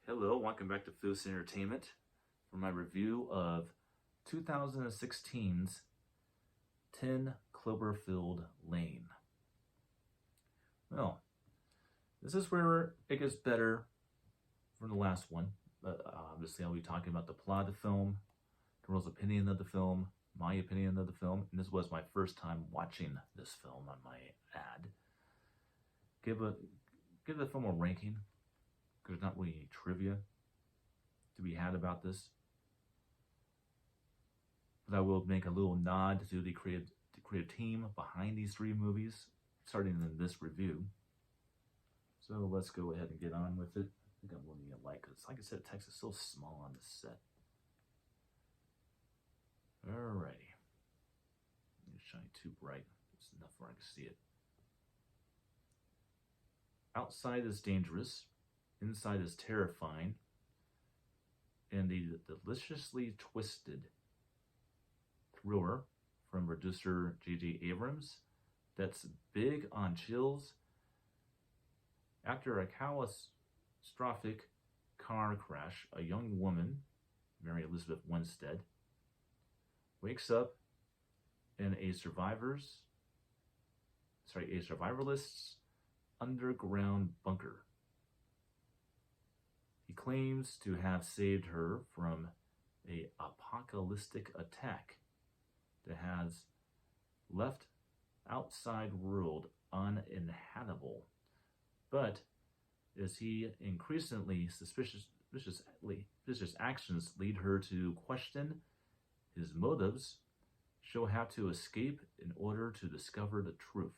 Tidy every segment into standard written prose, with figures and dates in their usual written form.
Hello, welcome back to Foods and Entertainment for my review of 2016's 10 Cloverfield Lane. Well, this is where it gets better from the last one. But obviously, I'll be talking about the plot of the film, the world's opinion of the film, my opinion of the film, and this was my first time watching this film on my ad. Give the film a ranking. There's not really any trivia to be had about this, but I will make a little nod to the creative team behind these three movies, starting in this review. So let's go ahead and get on with it. I think I'm going to need a light because, like I said, text is so small on this set. Alrighty, it's shining too bright. It's enough where I can see it. Outside is dangerous. Inside is terrifying, and the deliciously twisted thriller from producer J.J. Abrams that's big on chills. After a catastrophic car crash, a young woman, Mary Elizabeth Winstead, wakes up in a survivalist's underground bunker. He claims to have saved her from an apocalyptic attack that has left outside world uninhabitable. But as he increasingly suspicious actions lead her to question his motives, she'll have to escape in order to discover the truth.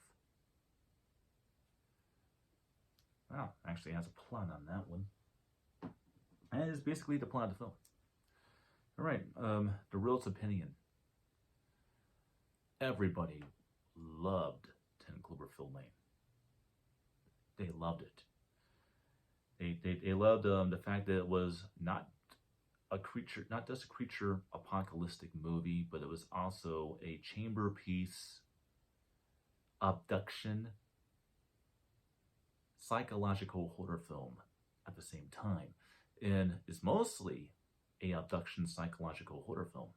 Wow, actually has a plot on that one. And it's basically the plot of the film. All right, the world's opinion. Everybody loved 10 Cloverfield Lane. They loved it. They loved the fact that it was not just a creature apocalyptic movie, but it was also a chamber piece, abduction, psychological horror film at the same time. And it's mostly a abduction psychological horror film.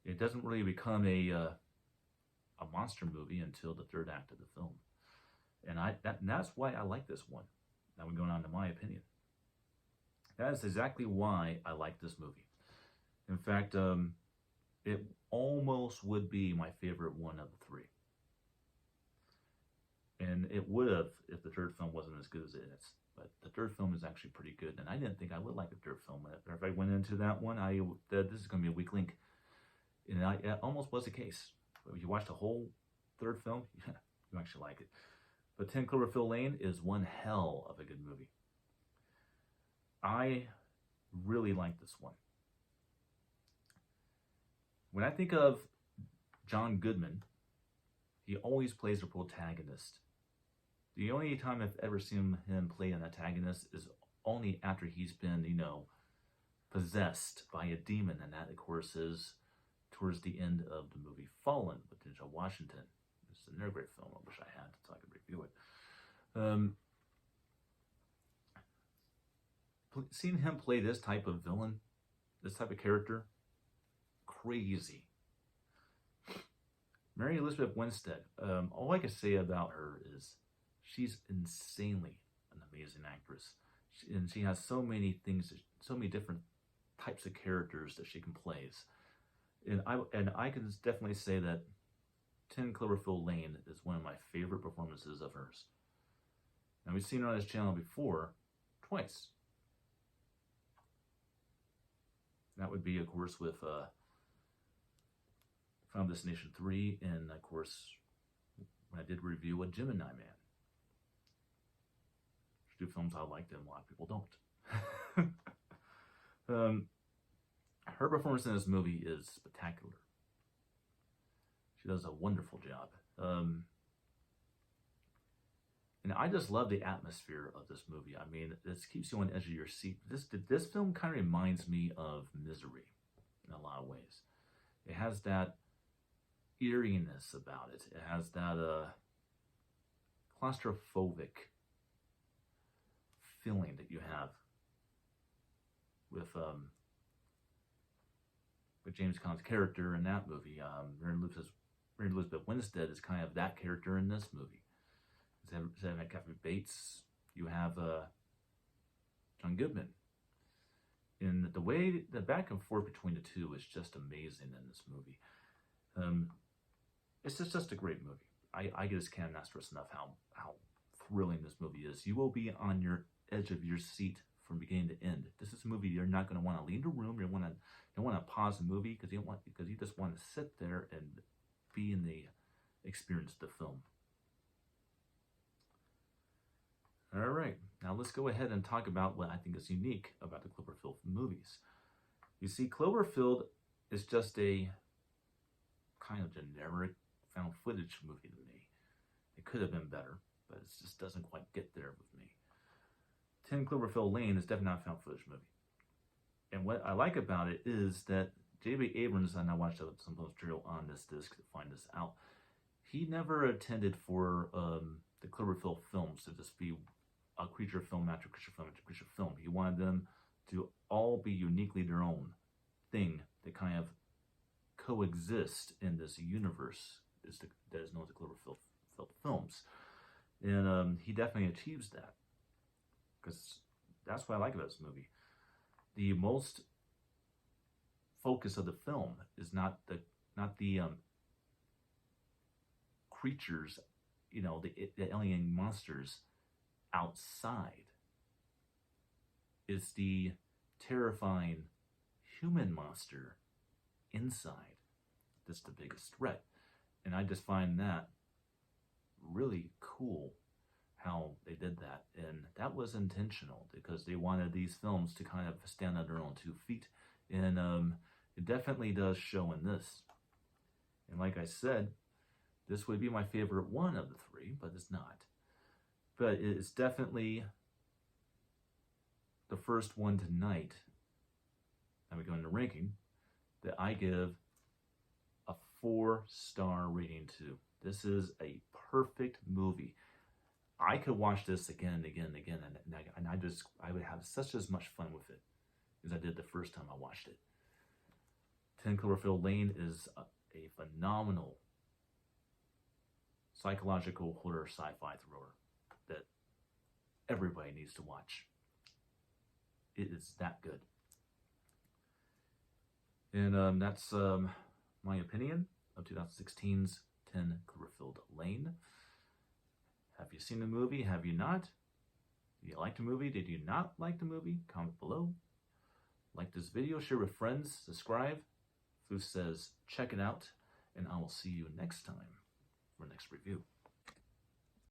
It doesn't really become a monster movie until the third act of the film, and that's why I like this one. Now we're going on to my opinion. That is exactly why I like this movie. In fact, it almost would be my favorite one of the three, and it would have if the third film wasn't as good as it is. But the third film is actually pretty good, and I didn't think I would like the third film. If I went into that one, this is going to be a weak link, and it almost was the case. But if you watch the whole third film, yeah, you actually like it. But 10 Cloverfield Lane is one hell of a good movie. I really like this one. When I think of John Goodman, he always plays a protagonist. The only time I've ever seen him play an antagonist is only after he's been, possessed by a demon. And that, of course, is towards the end of the movie Fallen with Denzel Washington. It's another great film. I wish I had so I could review it. Seeing him play this type of villain, this type of character, crazy. Mary Elizabeth Winstead, all I can say about her is she's insanely an amazing actress. And she has so many things, so many different types of characters that she can play. And I can definitely say that 10 Cloverfield Lane is one of my favorite performances of hers. Now, we've seen her on this channel before, twice. That would be, of course, with Final Destination 3, and, of course, when I did review a Gemini Man. Two films I like them, a lot of people don't. Her performance in this movie is spectacular. She does a wonderful job. And I just love the atmosphere of this movie. I mean, this keeps you on the edge of your seat. This film kind of reminds me of Misery in a lot of ways. It has that eeriness about it. It has that claustrophobic feeling that you have with James Caan's character in that movie. Mary Elizabeth Winstead is kind of that character in this movie. Instead of Kathy Bates, you have John Goodman. And the way, the back and forth between the two is just amazing in this movie. It's just a great movie. I just cannot stress enough how thrilling this movie is. You will be on your edge of your seat from beginning to end. This is a movie you're not going to want to leave the room. You don't want to pause the movie because you just want to sit there and be in the experience of the film. All right, now let's go ahead and talk about what I think is unique about the Cloverfield movies. You see, Cloverfield is just a kind of generic found footage movie to me. It could have been better, but it just doesn't quite get there with me. 10 Cloverfield Lane is definitely not a found footage movie. And what I like about it is that J.B. Abrams, and I watched some material on this disc to find this out, he never intended for the Cloverfield films to just be a creature film after creature film after creature film. He wanted them to all be uniquely their own thing that kind of coexist in this universe that is known as the Cloverfield films. And he definitely achieves that, because that's what I like about this movie. The most focus of the film is not the creatures, the alien monsters outside. It's the terrifying human monster inside that's the biggest threat. And I just find that really cool how they did that. And that was intentional because they wanted these films to kind of stand on their own 2 feet. And it definitely does show in this. And like I said, this would be my favorite one of the 3, but it's not. But it's definitely the first one tonight, and we go into ranking, that I give a 4-star rating to. This is a perfect movie. I could watch this again and again and again, and I would have such as much fun with it as I did the first time I watched it. 10 Cloverfield Lane is a phenomenal psychological horror sci-fi thriller that everybody needs to watch. It is that good. And that's my opinion of 2016's 10 Cloverfield Lane. Have you seen the movie? Have you not? Did you like the movie? Did you not like the movie? Comment below. Like this video, share with friends, subscribe. Floof says check it out, and I will see you next time for next review.